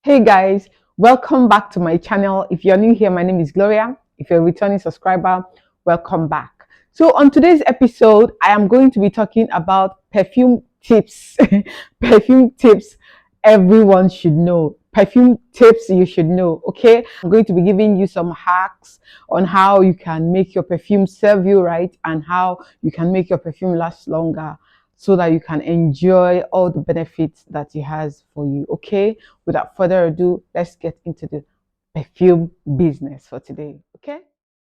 Hey guys, welcome back to my channel. If you're new here, my name is Gloria. If you're a returning subscriber, welcome back. So on today's episode, I am going to be talking about perfume tips. Perfume tips everyone should know. Perfume tips you should know, okay? I'm going to be giving you some hacks on how you can make your perfume serve you right and how you can make your perfume last longer so that you can enjoy all the benefits that it has for you, okay? Without further ado, let's get into the perfume business for today, okay?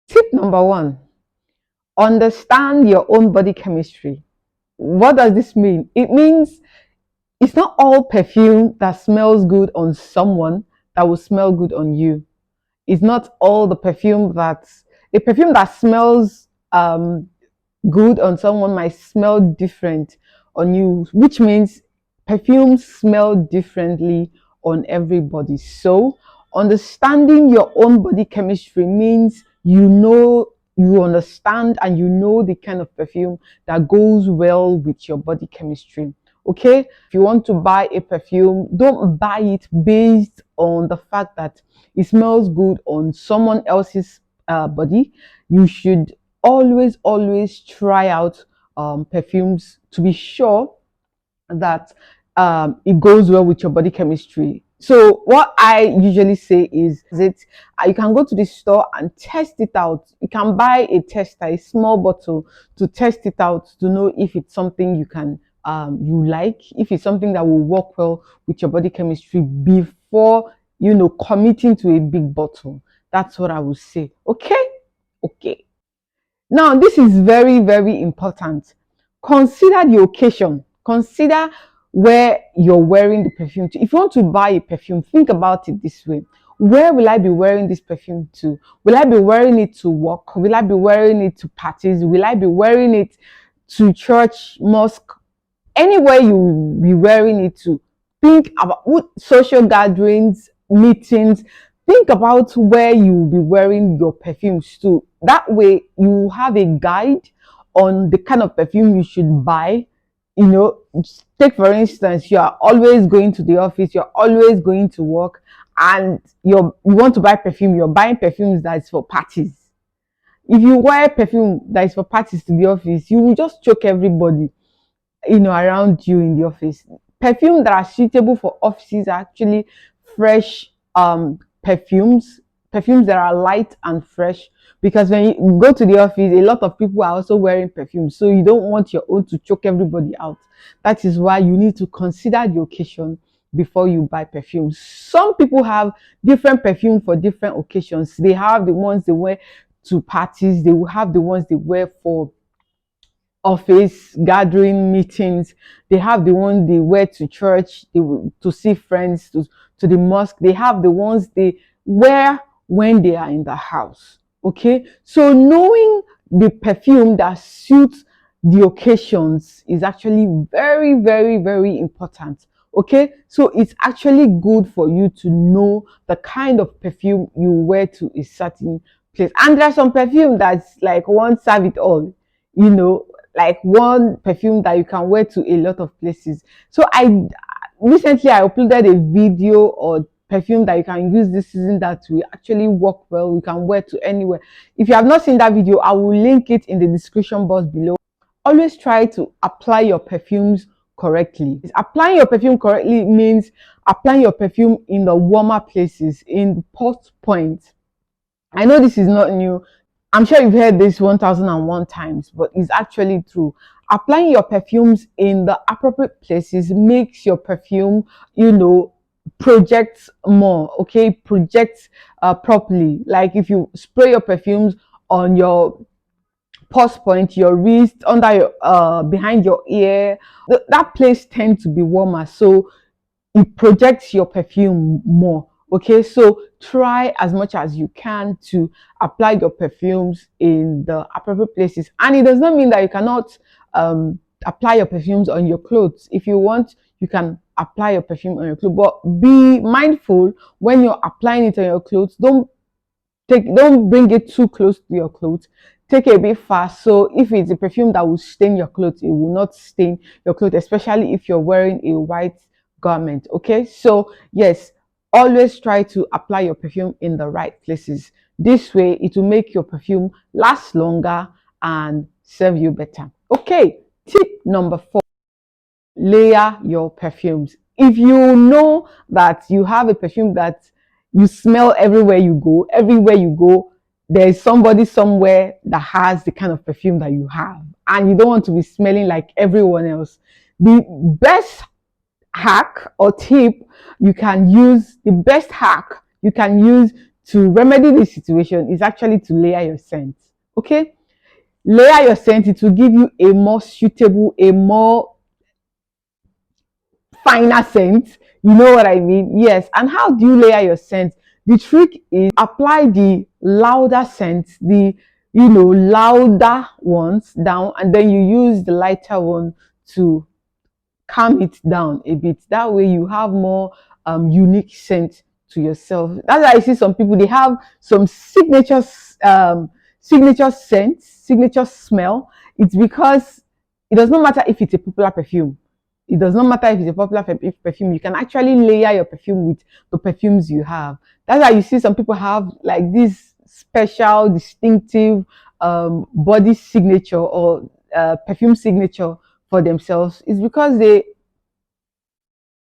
Tip number one, understand your own body chemistry. What does this mean? It means it's not all perfume that smells good on someone that will smell good on you. It's not all the perfume that a perfume that smells good on someone might smell different on you, which means perfumes smell differently on everybody. So understanding your own body chemistry means you understand and you know the kind of perfume that goes well with your body chemistry. Okay, if you want to buy a perfume, don't buy it based on the fact that it smells good on someone else's body. You should always try out perfumes to be sure that it goes well with your body chemistry. So what I usually say is you can go to the store and test it out. You can buy a tester, a small bottle, to test it out to know if it's something you like, if it's something that will work well with your body chemistry before committing to a big bottle. That's what I would say. Okay. Now, this is very important. Consider the occasion. Consider where you're wearing the perfume to. If you want to buy a perfume, think about it this way. Where will I be wearing this perfume to? Will I be wearing it to work? Will I be wearing it to parties? Will I be wearing it to church, mosque? Anywhere you will be wearing it to. Think about social gatherings, meetings. Think about where you will be wearing your perfumes to. That way, you have a guide on the kind of perfume you should buy. Take for instance, you are always going to the office, you're always going to work, and you want to buy perfume. You're buying perfumes that is for parties. If you wear perfume that is for parties to the office, you will just choke everybody around you in the office. Perfume that are suitable for offices are actually fresh perfumes that are light and fresh, because when you go to the office, a lot of people are also wearing perfume, so you don't want your own to choke everybody out. That is why you need to consider the occasion before you buy perfume. Some people have different perfume for different occasions. They have the ones they wear to parties, they will have the ones they wear for office gathering meetings, they have the ones they wear to church, to see friends, to the mosque. They have the ones they wear when they are in the house. Okay, so knowing the perfume that suits the occasions is actually very important. Okay, so it's actually good for you to know the kind of perfume you wear to a certain place. And there's some perfume that's like one serve it all, like one perfume that you can wear to a lot of places. So recently I uploaded a video or perfume that you can use this season that will actually work well. You can wear to anywhere. If you have not seen that video, I will link it in the description box below. Always try to apply your perfumes correctly. Applying your perfume correctly means applying your perfume in the warmer places, in the pulse points. I know this is not new. I'm sure you've heard this 1001 times, but it's actually true. Applying your perfumes in the appropriate places makes your perfume, project more, okay? Project properly. Like if you spray your perfumes on your pulse point, your wrist, under your behind your ear, that place tends to be warmer, so it projects your perfume more. Okay, so try as much as you can to apply your perfumes in the appropriate places. And it does not mean that you cannot apply your perfumes on your clothes. If you want, you can apply your perfume on your clothes, but be mindful when you're applying it on your clothes. Don't bring it too close to your clothes. Take it a bit fast, so if it's a perfume that will stain your clothes, it will not stain your clothes, especially if you're wearing a white garment. Okay, so yes, always try to apply your perfume in the right places. This way, it will make your perfume last longer and serve you better. Okay, tip number 4, layer your perfumes. If you know that you have a perfume that you smell everywhere you go, there's somebody somewhere that has the kind of perfume that you have, and you don't want to be smelling like everyone else. The best hack or tip you can use, the best hack you can use to remedy this situation is actually to layer your scent. Okay, layer your scent. It will give you a more suitable, a more finer scent. You know what I mean? Yes. And how do you layer your scent? The trick is apply the louder scents, the louder ones down, and then you use the lighter one to calm it down a bit. That way you have more unique scent to yourself. That's why I see some people, they have some signature scent, signature smell. It's because it does not matter if it's a popular perfume. It does not matter if it's a popular perfume. You can actually layer your perfume with the perfumes you have. That's why you see some people have like this special, distinctive body signature or perfume signature for themselves. It's because they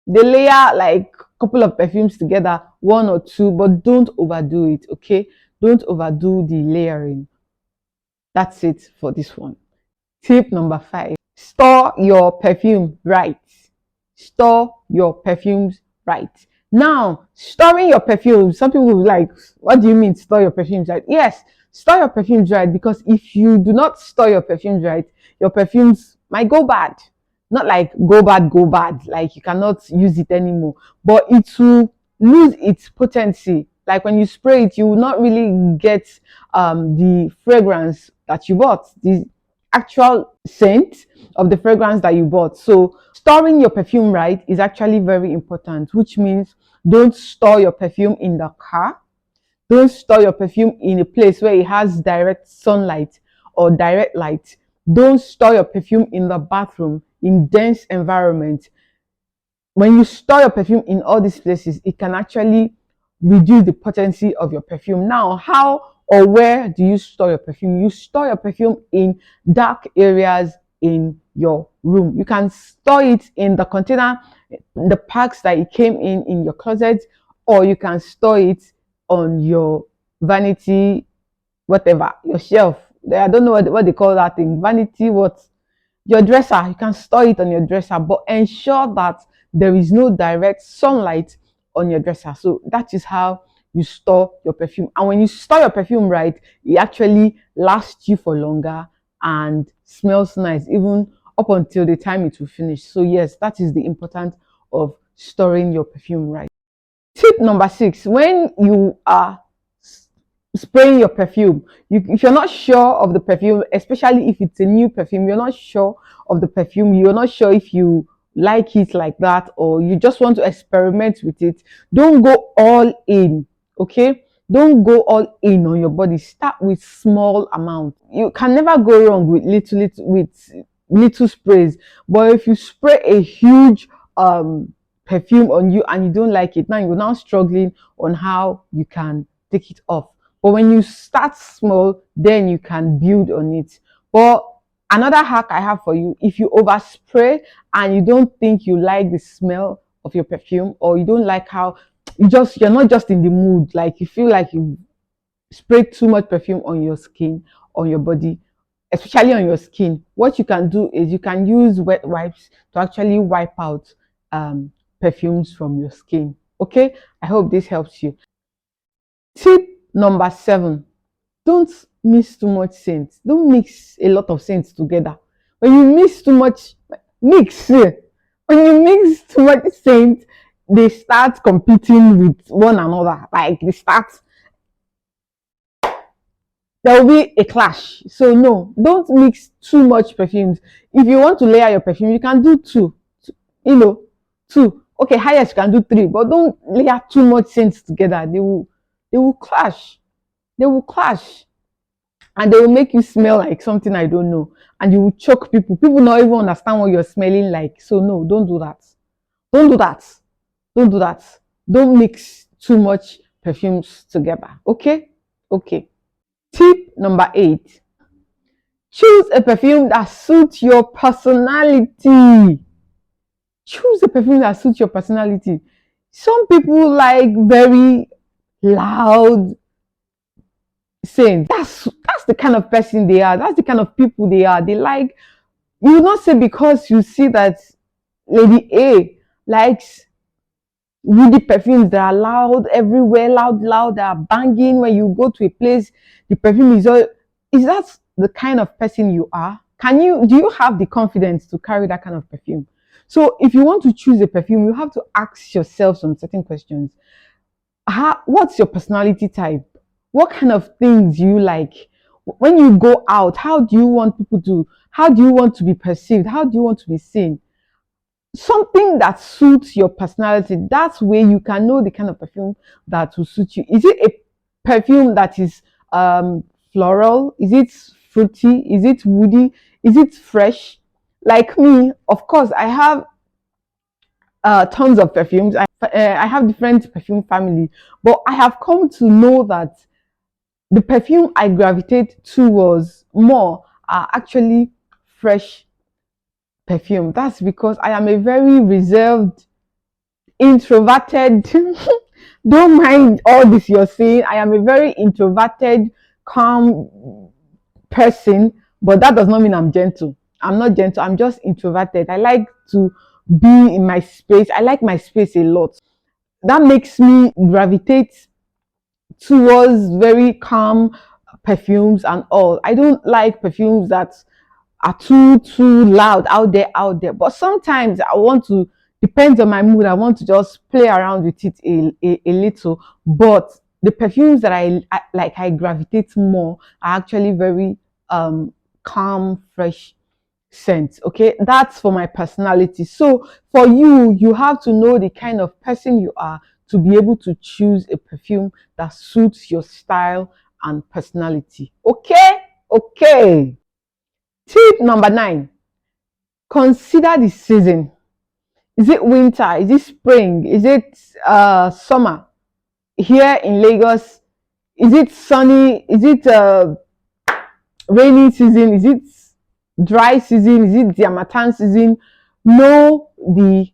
layer like a couple of perfumes together, one or two, but don't overdo it. Okay, don't overdo the layering. That's it for this one. Tip number 5, store your perfume right. Store your perfumes right. Now, storing your perfumes, some people will be like, what do you mean store your perfumes right? Yes, store your perfumes right, because if you do not store your perfumes right, your perfumes might go bad. Not like go bad, like you cannot use it anymore, but it will lose its potency. Like when you spray it, you will not really get the fragrance that you bought, the actual scent of the fragrance that you bought. So storing your perfume right is actually very important, which means don't store your perfume in the car. Don't store your perfume in a place where it has direct sunlight or direct light. Don't store your perfume in the bathroom, in dense environment. When you store your perfume in all these places, it can actually reduce the potency of your perfume. Now, how or where do you store your perfume? You store your perfume in dark areas in your room. You can store it in the container, the packs that it came in your closet, or you can store it on your vanity, whatever, your shelf. I don't know what they call that thing. Vanity, what? Your dresser. You can store it on your dresser, but ensure that there is no direct sunlight on your dresser. So that is how you store your perfume. And when you store your perfume right, it actually lasts you for longer and smells nice, even up until the time it will finish. So yes, that is the importance of storing your perfume right. Tip number 6, when you are spraying your perfume, if you're not sure of the perfume, especially if it's a new perfume, you're not sure of the perfume, you're not sure if you like it like that, or you just want to experiment with it, don't go all in. Okay, don't go all in on your body. Start with small amount. You can never go wrong with little sprays. But if you spray a huge perfume on you and you don't like it, now you're now struggling on how you can take it off. But when you start small, then you can build on it. But another hack I have for you, if you overspray and you don't think you like the smell of your perfume, or you don't like how you're not just in the mood, like you feel like you sprayed too much perfume on your skin, on your body, especially on your skin, what you can do is you can use wet wipes to actually wipe out perfumes from your skin. Okay, I hope this helps you. Tip number 7, don't mix too much scent. Don't mix a lot of scents together. When you mix too much, mix. When you mix too much scent, they start competing with one another. Like there will be a clash. So no, don't mix too much perfumes. If you want to layer your perfume, you can do two. You know, two. Okay, highest you can do 3, but don't layer too much scents together. They will clash. They will clash. And they will make you smell like something I don't know. And you will choke people. People not even understand what you're smelling like. So no, don't do that. Don't do that. Don't do that. Don't mix too much perfumes together. Okay? Okay. Tip number 8. Choose a perfume that suits your personality. Choose a perfume that suits your personality. Some people like very loud scents. That's the kind of person they are. That's the kind of people they are. They like, you will not say because you see that Lady A likes woody perfumes that are loud everywhere, loud, that are banging. When you go to a place, the perfume is all. Is that the kind of person you are? Do you have the confidence to carry that kind of perfume? So if you want to choose a perfume, you have to ask yourself some certain questions. What's your personality type? What kind of things you like? When you go out, how do you want to be perceived? How do you want to be seen? Something that suits your personality. That's where you can know the kind of perfume that will suit you. Is it a perfume that is floral? Is it fruity? Is it woody? Is it fresh? Like me, of course, I have tons of perfumes. I have different perfume family, but I have come to know that the perfume I gravitate towards more are actually fresh perfume. That's because I am a very reserved, introverted. Don't mind all this you're saying. I am a very introverted, calm person, but that does not mean I'm gentle. I'm not gentle. I'm just introverted. I like to be in my space. I like my space a lot. That makes me gravitate towards very calm perfumes and all. I don't like perfumes that are too loud out there. But sometimes I want to, depends on my mood, I want to just play around with it a little. But the perfumes that I gravitate more are actually very calm, fresh scents. Okay, that's for my personality. So for you, you have to know the kind of person you are to be able to choose a perfume that suits your style and personality. Okay, okay. Tip number 9. Consider the season. Is it winter? Is it spring? Is it summer? Here in Lagos, is it sunny? Is it rainy season? Is it dry season? Is it the Harmattan season? Know the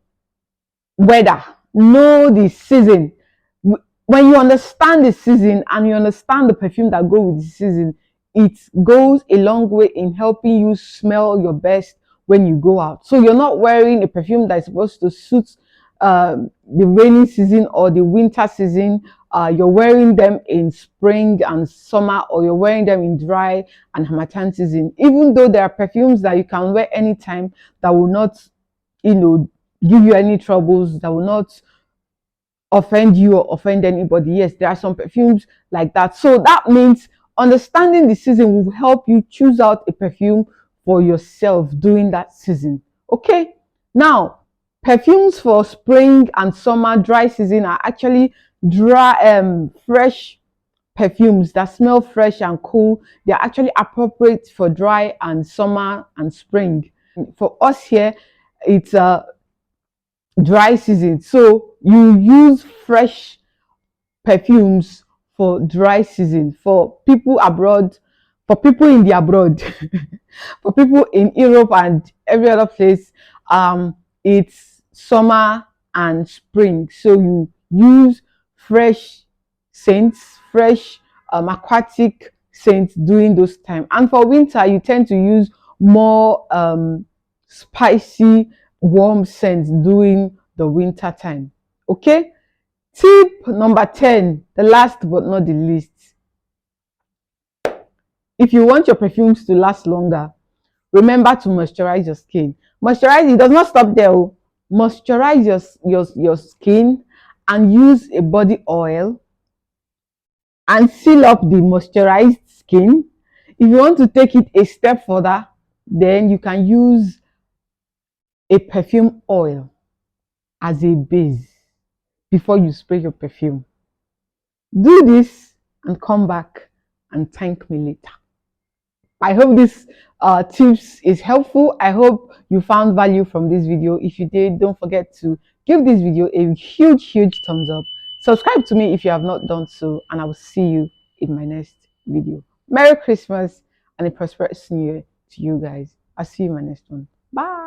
weather. Know the season. When you understand the season and you understand the perfume that go with the season, it goes a long way in helping you smell your best when you go out. So you're not wearing a perfume that is supposed to suit the rainy season or the winter season. You're wearing them in spring and summer, or you're wearing them in dry and Harmattan season. Even though there are perfumes that you can wear anytime that will not, give you any troubles, that will not offend you or offend anybody. Yes, there are some perfumes like that. So that means understanding the season will help you choose out a perfume for yourself during that season. Okay, now perfumes for spring and summer dry season are actually fresh perfumes that smell fresh and cool. They're actually appropriate for dry and summer and spring. For us here, it's dry season, so you use fresh perfumes for dry season. For people abroad, for people in the abroad, for people in Europe and every other place, it's summer and spring, so you use fresh scents, fresh aquatic scents during those time. And for winter, you tend to use more spicy, warm scents during the winter time. Okay. Tip number 10, the last but not the least. If you want your perfumes to last longer, remember to moisturize your skin. Moisturize, it does not stop there. Moisturize your skin and use a body oil and seal up the moisturized skin. If you want to take it a step further, then you can use a perfume oil as a base before you spray your perfume. Do this and come back and thank me later. I hope this tips is helpful. I hope you found value from this video. If you did, don't forget to Give this video a huge thumbs up. Subscribe to me if you have not done so, and I will see you in my next video. Merry Christmas and a prosperous New Year to you guys. I'll see you in my next one. Bye.